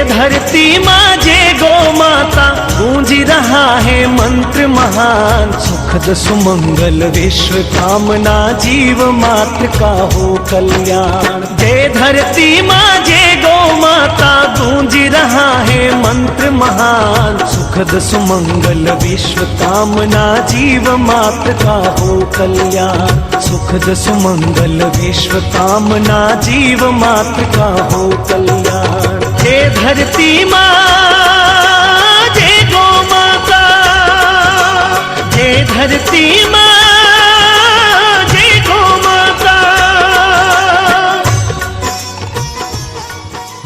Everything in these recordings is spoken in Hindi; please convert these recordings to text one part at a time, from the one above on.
धरती माँ जय गौ माता, गूंज रहा है मंत्र महान। सुखद सुमंगल विश्व कामना, जीव मात्र का हो कल्याण। जय धरती माँ जय गौ माता, गूंज रहा है मंत्र महान। सुखद सुमंगल विश्व कामना, जीव मात्र का हो कल्याण। सुखद सुमंगल विश्व कामना, जीव मात्र का हो कल्याण। जय धरती माँ जय गौ माता, जय धरती माँ जय गौ माता।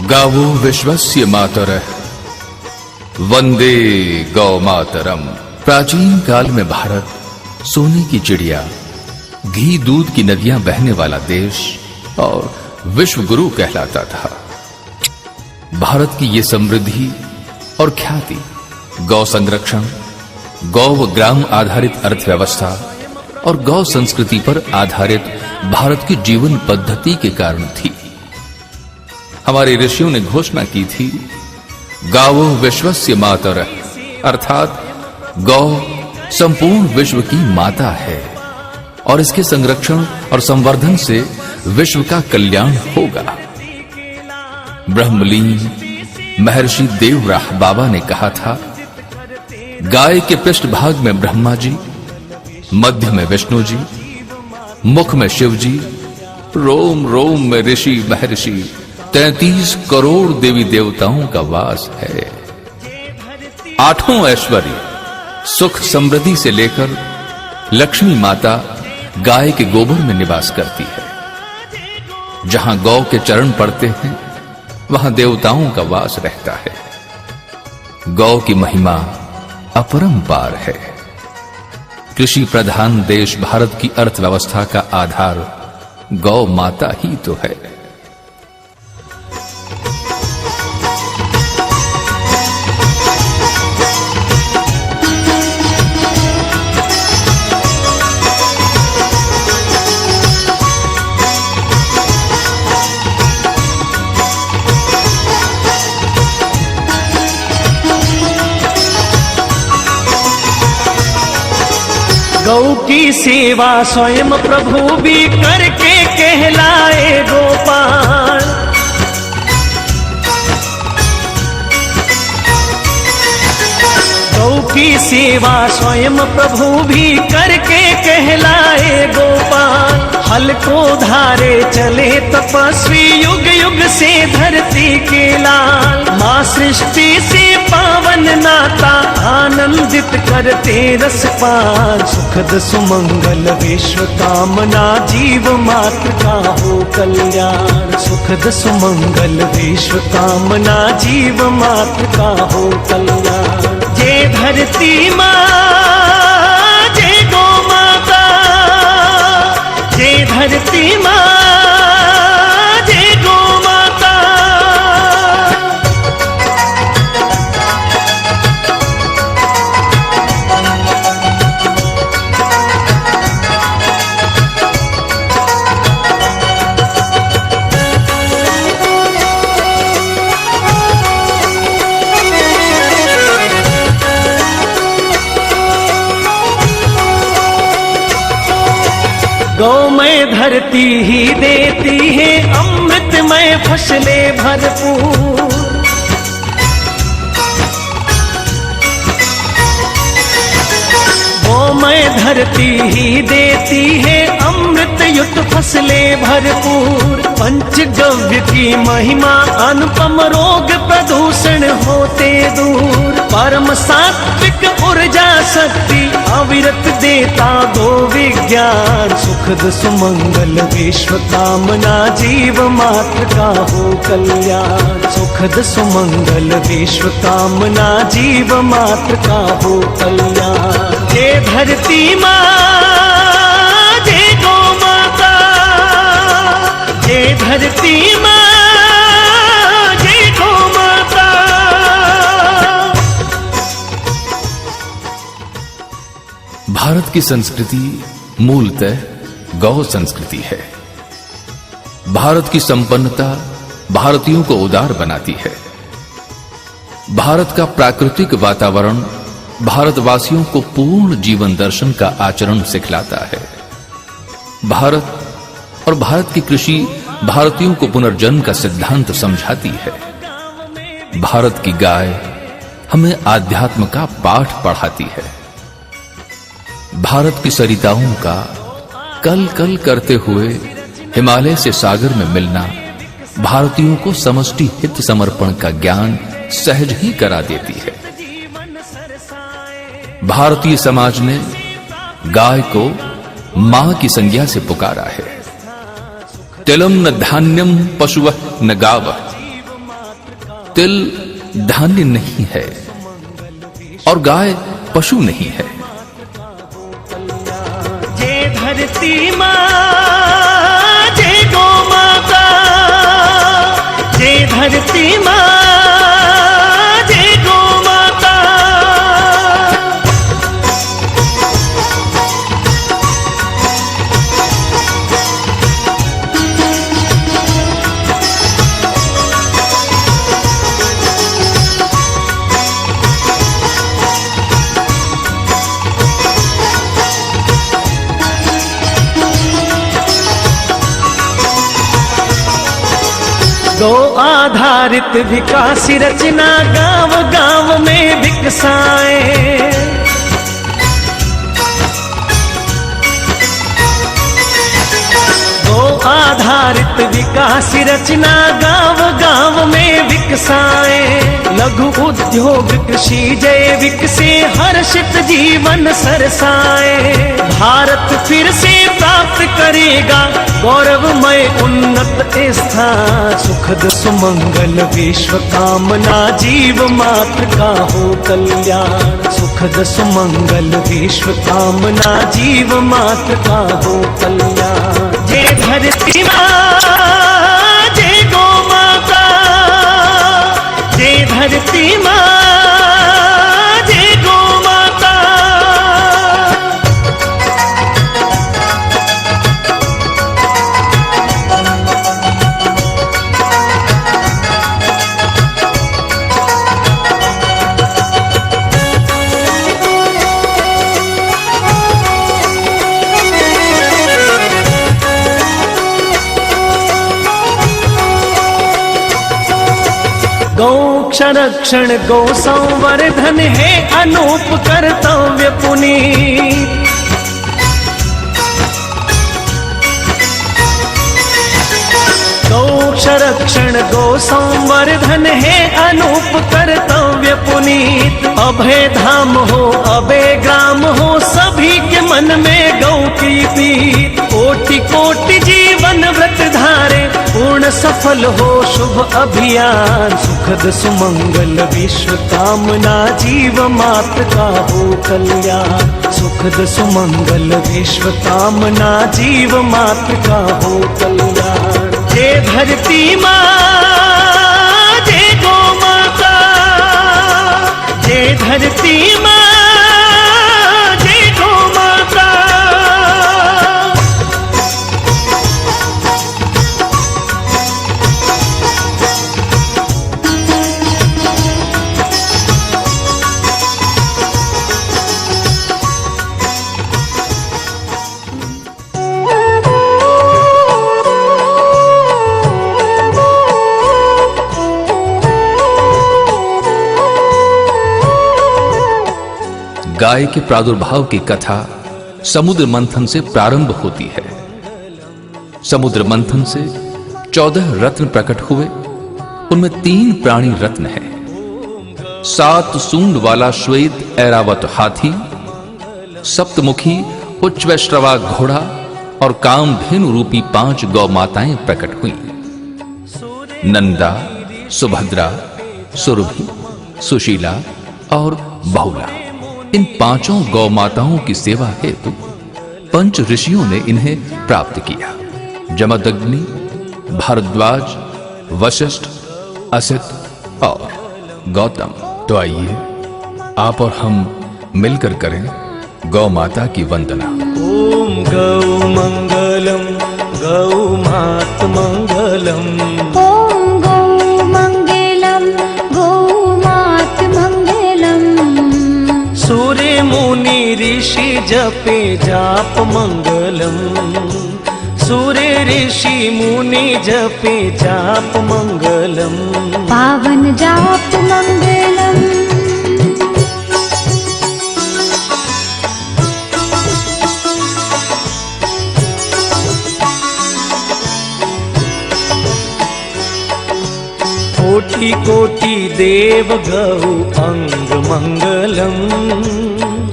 गावो विश्वस्य मातरः, वंदे गौ मातरम। प्राचीन काल में भारत सोने की चिड़िया, घी दूध की नदियां बहने वाला देश और विश्व गुरु कहलाता था। भारत की ये समृद्धि और ख्याति गौ संरक्षण, गौ व ग्राम आधारित अर्थव्यवस्था और गौ संस्कृति पर आधारित भारत की जीवन पद्धति के कारण थी। हमारे ऋषियों ने घोषणा की थी, गावो विश्वस्य मातरः, अर्थात गौ संपूर्ण विश्व की माता है और इसके संरक्षण और संवर्धन से विश्व का कल्याण होगा। ब्रह्मलीन महर्षि देवराह बाबा ने कहा था, गाय के पृष्ठभाग में ब्रह्मा जी, मध्य में विष्णु जी, मुख में शिव जी, रोम रोम में ऋषि महर्षि, 33 करोड़ देवी देवताओं का वास है। आठों ऐश्वर्य सुख समृद्धि से लेकर लक्ष्मी माता गाय के गोबर में निवास करती है। जहां गौ के चरण पड़ते हैं वहां देवताओं का वास रहता है। गौ की महिमा अपरंपार है। कृषि प्रधान देश भारत की अर्थव्यवस्था का आधार गौ माता ही तो है। गौ की सेवा स्वयं प्रभु भी करके कहलाए गोपाल। गौ की सेवा स्वयं प्रभु भी करके कहलाए गोपाल। हल को धारे चले तपस्वी, युग युग से धरती के लाल। माँ सृष्टि से पावन नाता, आनंदित करते रसपान। सुखद सुमंगल विश्व कामना, जीव मात्र का हो कल्याण। सुखद सुमंगल विश्व कामना, जीव मात्र का हो कल्याण। जय धरती माँ जय गौ माता, जय धरती माँ जय गौ माता। गौमय धरती ही देती है अमृतमय फसलें भरपूर। गौमय धरती ही देती है अमृत युक्त फसलें भरपूर। पंचगव्य की महिमा अनुपम, रोग प्रदूषण होते दूर। परम सात्विक ऊर्जा शक्ति, अविरत देता गो विज्ञान। सुखद सुमंगल विश्व कामना, जीव मात्र का हो कल्याण। सुखद सुमंगल विश्व कामना, जीव मात्र का हो कल्याण। जय धरती माँ जय गौ माता, जय धरती माँ जय गौ माता। भारत की संस्कृति मूलतः गौ संस्कृति है। भारत की संपन्नता भारतीयों को उदार बनाती है। भारत का प्राकृतिक वातावरण भारतवासियों को पूर्ण जीवन दर्शन का आचरण सिखलाता है। भारत और भारत की कृषि भारतीयों को पुनर्जन्म का सिद्धांत समझाती है। भारत की गाय हमें आध्यात्म का पाठ पढ़ाती है। भारत की सरिताओं का कल कल करते हुए हिमालय से सागर में मिलना भारतीयों को समष्टि हित समर्पण का ज्ञान सहज ही करा देती है। भारतीय समाज ने गाय को मां की संज्ञा से पुकारा है। तिलम न धान्यम पशुवः न गावः। तिल धान्य नहीं है और गाय पशु नहीं है। जय धरती मां, जय गौ माता, जय धरती मां, जय गौ माता। गौ आधारित विकास रचना गांव गांव में विकसाए। गौ आधारित विकास रचना गांव गांव में विकसाए। लघु उद्योग कृषि जैविक से हर्षित जीवन सरसाए। भारत फिर से प्राप्त करेगा गौरवमय उन्नत स्थान। सुखद सुमंगल विश्व कामना जीव मात्र का हो कल्याण। सुखद सुमंगल विश्व कामना जीव मात्र का हो कल्याण। जय धरती मां, जय गौ माता, जय धरती मां, जय गौ माता। गौ संरक्षण गौ संवर्धन है अनूप कर्तव्य पुनीत। गौ संरक्षण गौ संवर्धन है अनूप कर्तव्य पुनीत। अभय धाम हो अभय ग्राम हो सभी के मन में गौ की प्रीत। कोटि कोटि जीवन व्रत धारे पूर्ण सफल हो शुभ अभियान। सुखद सुमंगल विश्व कामना जीव मात्र का हो कल्याण। सुखद सुमंगल विश्व कामना जीव मात्र का हो कल्याण। जय धरती मां, जय गौ माता, जय धरती मां, जय गौ माता। गाय के प्रादुर्भाव की कथा समुद्र मंथन से प्रारंभ होती है। समुद्र मंथन से 14 रत्न प्रकट हुए। उनमें 3 प्राणी रत्न हैं। 7 सूंड वाला श्वेत ऐरावत हाथी, सप्तमुखी उच्चवैश्रवा घोड़ा और कामधेनु रूपी 5 गौ माताएं प्रकट हुई। नंदा, सुभद्रा, सुरभि, सुशीला और बहुला। इन 5 गौ माताओं की सेवा हेतु पंच ऋषियों ने इन्हें प्राप्त किया। जमदग्नि, भारद्वाज, वशिष्ठ, असित और गौतम। तो आइए आप और हम मिलकर करें गौ माता की वंदना। ओम गौ मंगलम, गौ मात मंगलम। ओम गौ मंगलम, गौ मात जाप मंगलम, सूर्य ऋषि मुनि जपे जाप मंगलम। पावन जाप मंगलम। कोटि कोटि देव गौ अंग मंगलम,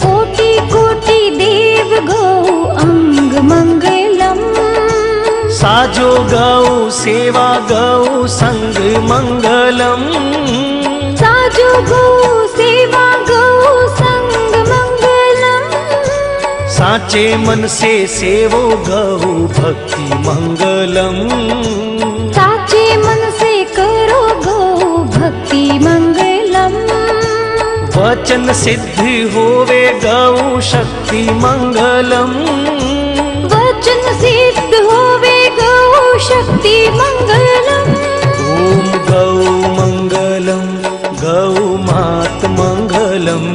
कोटि कोटि देव गौ अंग मंगलम। साजो गौ सेवा गौ संग मंगलम, साजो गौ सेवा गौ संग मंगलम। साचे मन से सेवो गौ भक्ति मंगलम, साचे मन से करो गौ भक्ति मंगलम। वचन सिद्ध होवे गौ शक्ति मंगलम, वचन सिद्ध होवे गौ शक्ति मंगलम। ओम गौ मंगलम, गौ मात मंगलम।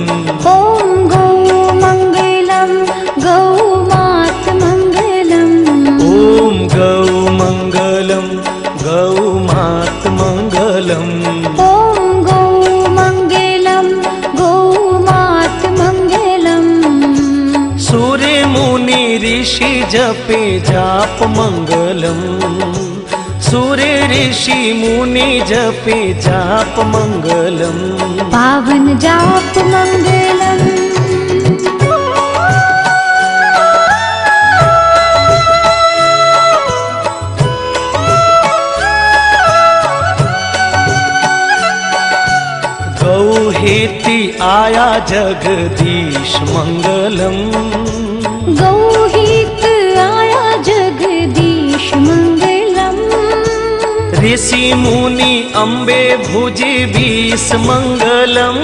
ओम गौ मंगलम, गौ मात मंगलम। ओम गौ मंगलम, गौ मात मंगलम। ओम गौ मंगलम, गौ मात मंगलम। सूर्य मुनि ऋषि जपे जाप मंगलम, सूर्य ऋषि मुनि जपे जाप मंगलम। पावन जाप मंगलम। गौ हेति आया जगदीश मंगलम, गौ हित आया जगदीश मंगलम। ऋषि मुनि अम्बे भुजि बीस मंगलम,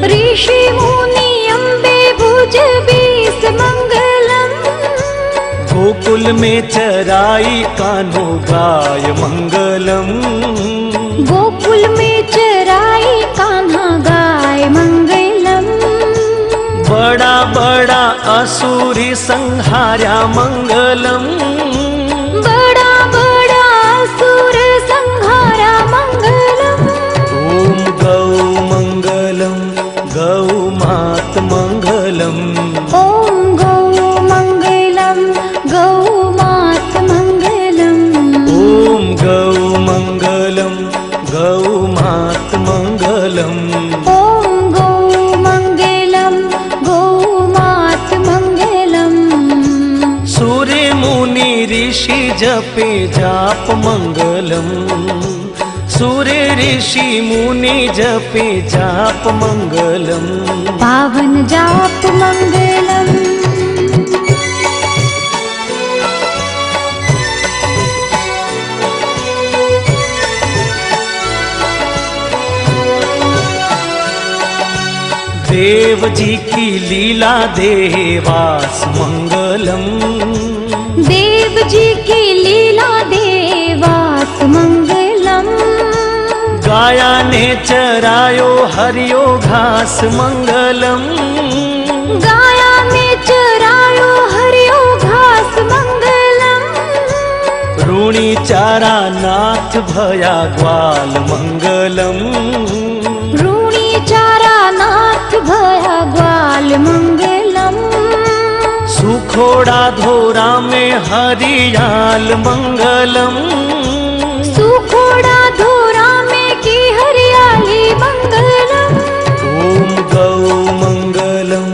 ऋषि मुनि अम्बे भुज बीस मंगलम। गोकुल में चराई कान्हो गाय मंगलम, गोकुल में चराई कान्हा गाय मंगलम। बड़ा बड़ा असुरी संहार्या मंगलम, बड़ा बड़ा असुर संहारा मंगलम। ओम गौ मंगलम, गौ मात मंगलम। ओम गौ मंगलम, गौ मात मंगलम। ओम गौ मंगलम, गौ मात मंगलम। ओम गौ मंगलम, गौ मात मंगलम। सूर्य मुनि ऋषि जपे जाप मंगलम, सूर्य ऋषि मुनि जपे जाप मंगलम। पावन जाप मंगलम। देव जी की लीला देवास मंगलम, देव जी की लीला देवास मंगलम। गाया ने चरायो हरियो घास मंगलम, गाया में चरायो हरियो घास मंगलम। ऋणी चारा नाथ भया ग्वाल मंगलम, ऋणी चारा नाथ भया ग्वाल मंगलम। सुखोड़ा धोरा में हरियाल मंगलम, सुखोड़ा धोरा में की हरियाली मंगलम। ओम गौ मंगलम,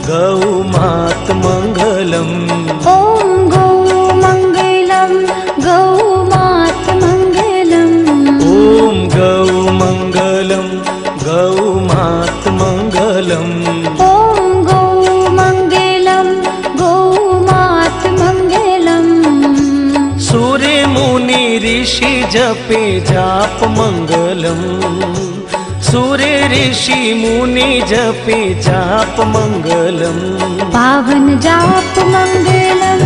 गौ मात मंगलम। ओम गौ मंगलम, गौ मात मंगलम। ओम गौ मंगलम, गौ मात मंगलम। ओम गौ मंगलम, गौ मात मंगलम। सूर्य मुनि ऋषि जपे जाप मंगलम, सूर्य ऋषि मुनि जपे जाप मंगलम। पावन जाप मंगलम।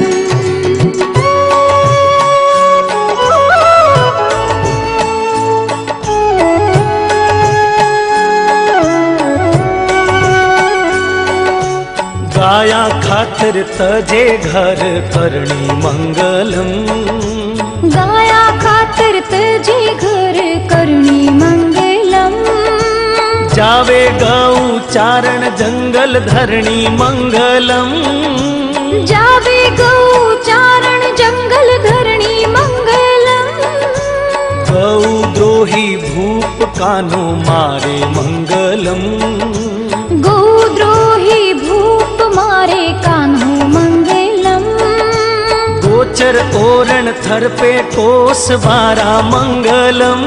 गाया खातिर तजे घर करणी मंगलम, गाया खातिर तजे घर करणी मंगलम, जावे गौ चारण जंगल धरणी मंगलम, जावे गौ चारण जंगल धरणी मंगलम, गौ द्रोही भूप कानो मारे मंगलम, गोद्रोही भूप मारे कान्हो मंगलम, गोचर ओरण थर पे कोस बारा मंगलम,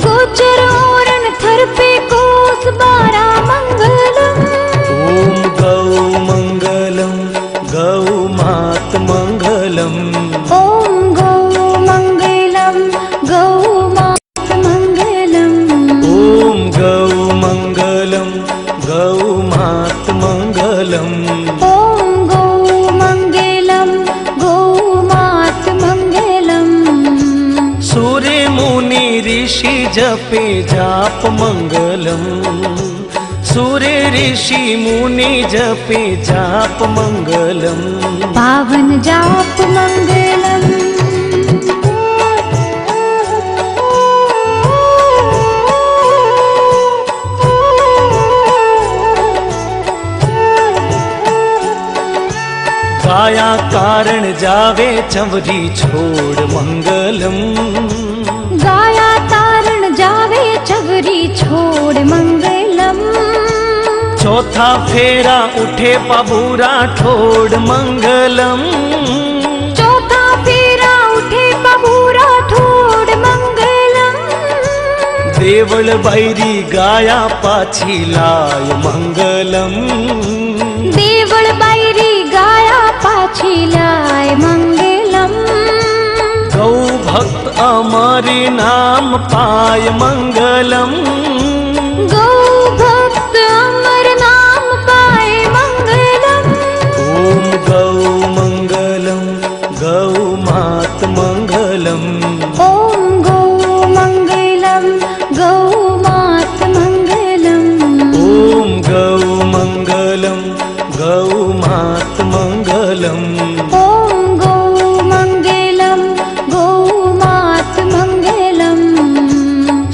गोचर ओरण थर पे कोस बारा मंगलम, ओम गौ मंगलम गौ मात मंगलम, ओम गौ मंगलम गौ मात मंगलम, ओम गौ मंगलम गौ मात मंगलम, ओम गौ मंगलम गौ मात मंगलम, सूर्य मुनि ऋषि जपे जाप मंगलम, सूर्य ऋषि मुनि जपे जाप मंगलम, पावन जाप मंगलम, गाया कारण जावे चवरी छोड़ मंगलम, गाया तारण जावे चवरी छोड़ मंगलम, चौथा फेरा उठे पबूरा ठोड़ मंगलम, चौथा फेरा उठे बबूरा ठोड़ मंगलम, देवल बैरी गाया पाछी लाय मंगलम, देवल बैरी गाया पाछी लाय मंगलम, गौ भक्त अमरी नाम पाय मंगलम, गौ भक्त अमर नाम पाए मंगलम, ओम गौ मंगलम गौ मात मंगलम, ओम गौ मंगलम गौ मात मंगलम, ओम गौ मंगलम गौ मात मंगलम, ओम गौ मंगलम गौ मात मंगलम,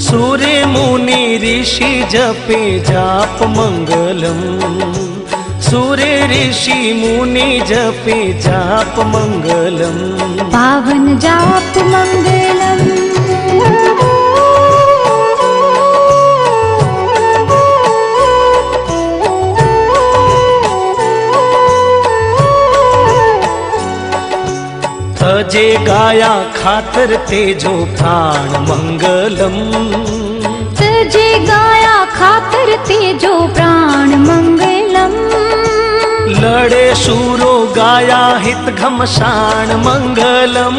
सूर्य मुनि ऋषि जपे जाप मंगलम, सूर्य ऋषि मुनि जपे जाप मंगलम, पावन जाप मंगलम, तजे गाया खातिर तेजो प्राण मंगलम, तजे गाया खातिर तेजो प्राण मंगलम, लड़े शूरो गाया हित घमसान मंगलम,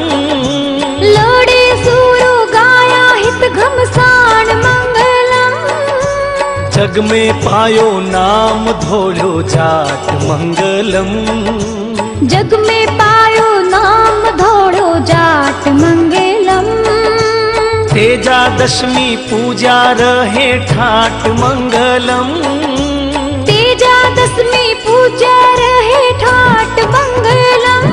लड़े सूरो गाया हित घमसान मंगलम, जग में पायो नाम धोड़ो जाट मंगलम, जग में पायो नाम धोड़ो जाट मंगलम, तेजा दशमी पूजा रहे ठाट मंगलम, तेजा दशमी पूजा रहे ठाट मंगलम,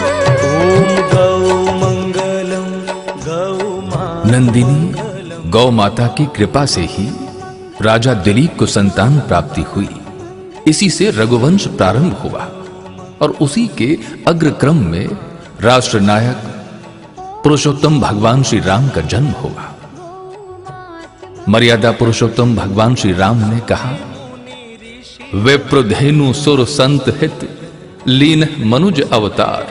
ओम गौ मंगलम गौ मात नंदिनी गौ माता की कृपा से ही राजा दिलीप को संतान प्राप्ति हुई। इसी से रघुवंश प्रारंभ हुआ और उसी के अग्रक्रम में राष्ट्र नायक पुरुषोत्तम भगवान श्री राम का जन्म हुआ। मर्यादा पुरुषोत्तम भगवान श्री राम ने कहा, विप्रधेनु सुर संत हित लीन मनुज अवतार।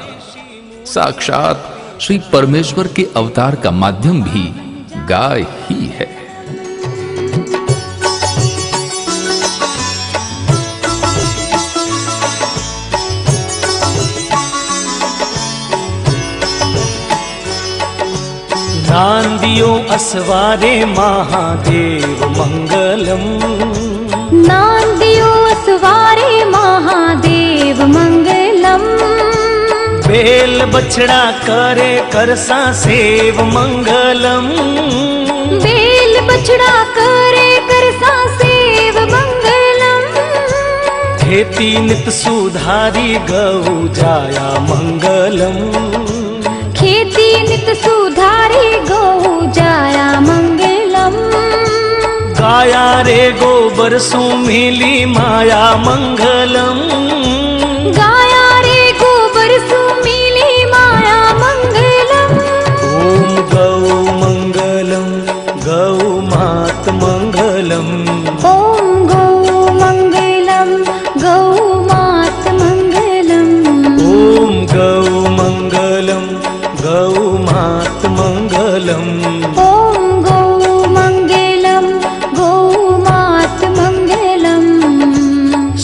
साक्षात श्री परमेश्वर के अवतार का माध्यम भी गाय ही है। नांदियो असवारे महादेव मंगलम, नांदियो असवारे महादेव मंगलम, बेल बछड़ा करे करसा सेव मंगलम, बेल बछड़ा करे करसा सेव मंगलम, खेती नित सुधारी गौ जाया मंगलम। खेती नित सुधारी गौ जाया मंगलम। गाया रे गोबर सुमिली माया मंगलम। गाया रे गोबर सुमिली माया मंगलम। ओम गौ मंगलम गौ मात मंगलम। ओम गौ मंगलम गौ मात मंगलम। ओम गौ मंगलम गौ मात मंगलम। ओम गौ मंगलम गौ मात मंगलम।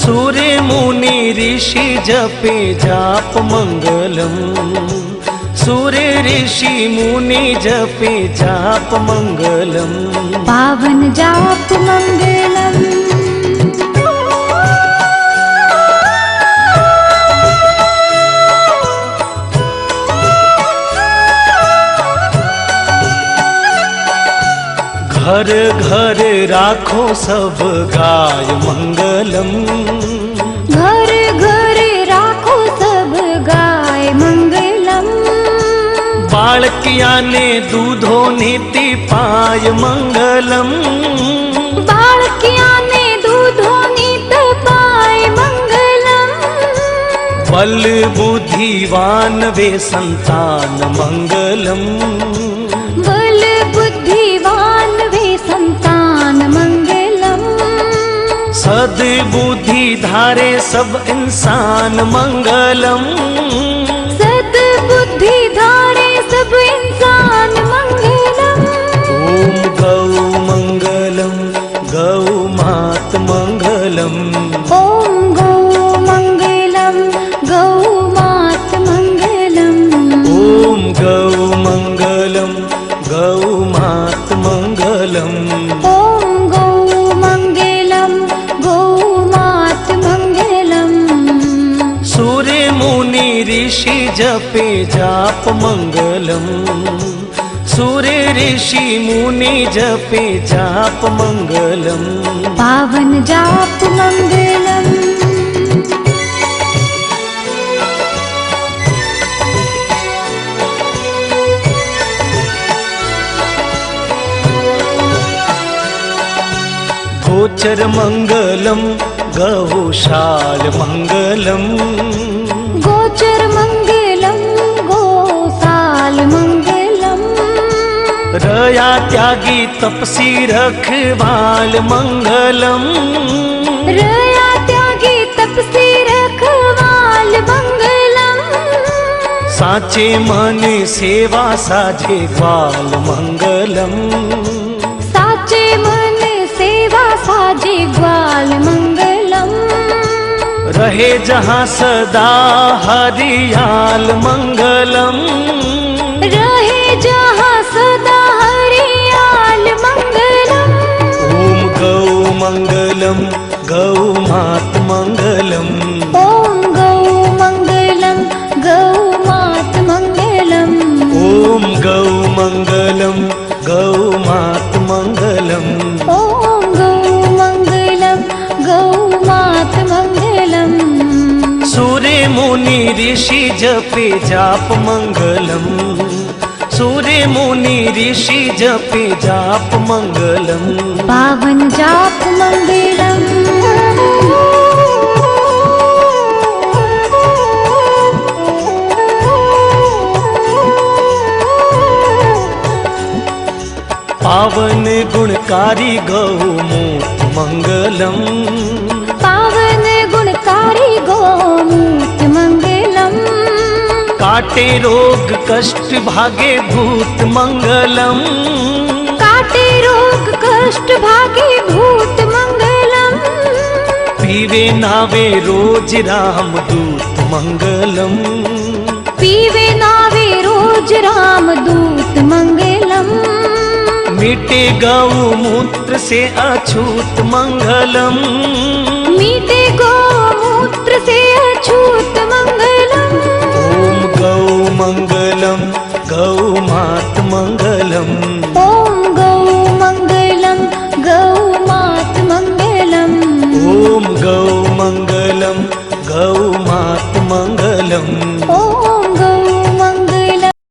सूर्य मुनि ऋषि जपे जाप मंगलम। सूर्य ऋषि मुनि जपे जाप मंगलम। पावन जाप मंगलम। घर घर राखो सब गाय मंगलम। घर घर राखो सब गाय मंगलम। बालकिया ने दूधो नीति पाय मंगलम। बालकिया ने दूधो नीत पाय मंगलम। बल बुद्धिवान वे संतान मंगलम। बल बुद्धिवान वे संतान मंगलम। सद बुद्धि धारे सब इंसान मंगलम। सद बुद्धि धारे सब इंसान मंगलम। ओम गौ मंगलम गौ मात मंगलम। ओम गौ मंगलम गौ मात मंगलम। ओम गौ मंगलम गौ मात मंगलम। ओम गौ मंगलम गौ मात मंगलम। सूर्य मुनि ऋषि जपे जाप मंगलम। सूर्य ऋषि मुनि जपे जाप मंगलम। पावन जाप मंगलम। गोचर मंगलम गौशाल मंगलम। गोचर मंगलम गोसाल मंगलम। रया त्यागी तपसी रखवाल मंगलम। रया त्यागी तपसी रखवाल मंगलम। साचे मन सेवा साझे ग्वाल मंगलम। साचे मन सेवा साजे ग्वाल मंगलम। रहे जहाँ सदा हरियाल मंगलम। रहे जहाँ सदा हरियाल मंगलम। ओम गौ मंगलम गौ मात मंगलम। ओम गौ मंगलम गौ मात मंगलम। ओम गौ मंगलम गौ मात मंगलम। ओम गौ मंगलम गौ मात मंगलम। सूर्य मुनि ऋषि जपे जाप मंगलम। सूर्य मुनि ऋषि जपे जाप मंगलम। पावन जाप मंगलम। पावन गुणकारी गौ मूत मंगलम। पावन गुणकारी गौ मूत मंगलम। काटे रोग कष्ट भागे भूत मंगलम। काटे रोग कष्ट भागे भूत मंगलम। पीवे नावे रोज राम दूत मंगलम। पीवे नावे रोज राम दूत मंगलम। मीटे गौ मूत्र से अछूत मंगलम। मीटे गौ मूत्र से अछूत मंगलम। ओम गौ मंगलम गौ मात मंगलम। ओम गौ मंगलम गौ मात मंगलम। ओम गौ मंगलम मंगलम।